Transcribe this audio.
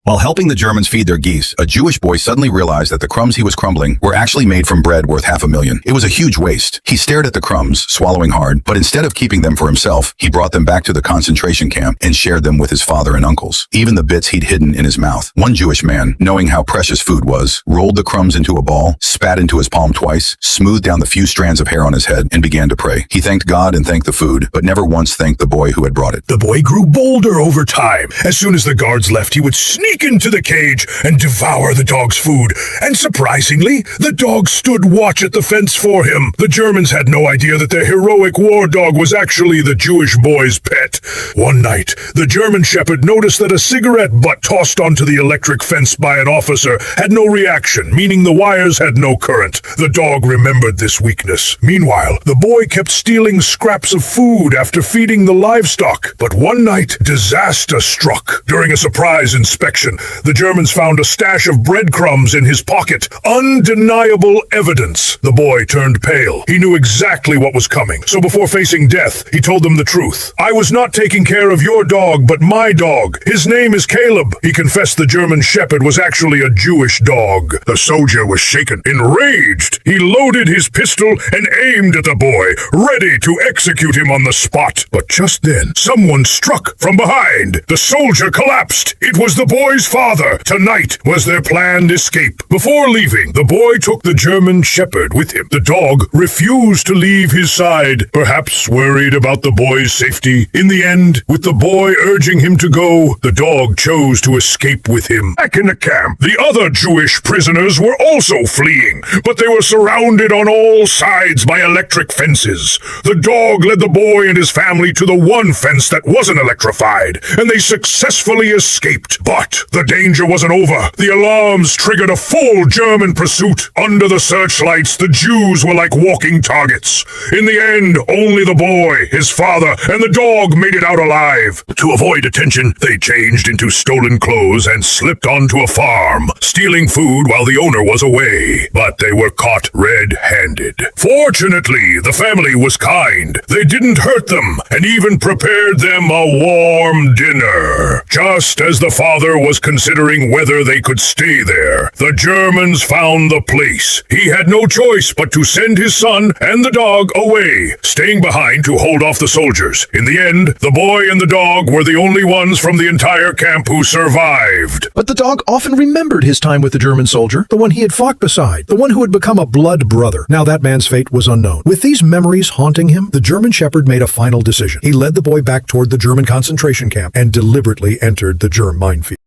While helping the Germans feed their geese, a Jewish boy suddenly realized that the crumbs he was crumbling were actually made from bread worth $500,000. It was a huge waste. He stared at the crumbs, swallowing hard, but instead of keeping them for himself, he brought them back to the concentration camp and shared them with his father and uncles, even the bits he'd hidden in his mouth. One Jewish man, knowing how precious food was, rolled the crumbs into a ball, spat into his palm twice, smoothed down the few strands of hair on his head, and began to pray. He thanked God and thanked the food, but never once thanked the boy who had brought it. The boy grew bolder over time. As soon as the guards left, he would sneak into the cage and devour the dog's food. And surprisingly, the dog stood watch at the fence for him. The Germans had no idea that their heroic war dog was actually the Jewish boy's pet. One night, the German shepherd noticed that a cigarette butt tossed onto the electric fence by an officer had no reaction, meaning the wires had no current. The dog remembered this weakness. Meanwhile, the boy kept stealing scraps of food after feeding the livestock. But one night, disaster struck. During a surprise inspection, the Germans found a stash of breadcrumbs in his pocket. Undeniable evidence. The boy turned pale. He knew exactly what was coming. So before facing death, he told them the truth. "I was not taking care of your dog, but my dog. His name is Caleb." He confessed the German shepherd was actually a Jewish dog. The soldier was shaken. Enraged, he loaded his pistol and aimed at the boy, ready to execute him on the spot. But just then, someone struck from behind. The soldier collapsed. It was the boy's father. Tonight was their planned escape. Before leaving, the boy took the German shepherd with him. The dog refused to leave his side, perhaps worried about the boy's safety. In the end, with the boy urging him to go, the dog chose to escape with him. Back in the camp, the other Jewish prisoners were also fleeing, but they were surrounded on all sides by electric fences. The dog led the boy and his family to the one fence that wasn't electrified, and they successfully escaped. But the danger wasn't over. The alarms triggered a full German pursuit. Under the searchlights, the Jews were like walking targets. In the end, only the boy, his father, and the dog made it out alive. To avoid attention, they changed into stolen clothes and slipped onto a farm, stealing food while the owner was away. But they were caught red-handed. Fortunately, the family was kind. They didn't hurt them and even prepared them a warm dinner. Just as the father was considering whether they could stay there, the Germans found the place. He had no choice but to send his son and the dog away, staying behind to hold off the soldiers. In the end, the boy and the dog were the only ones from the entire camp who survived. But the dog often remembered his time with the German soldier, the one he had fought beside, the one who had become a blood brother. Now that man's fate was unknown. With these memories haunting him, the German shepherd made a final decision. He led the boy back toward the German concentration camp and deliberately entered the germ minefield.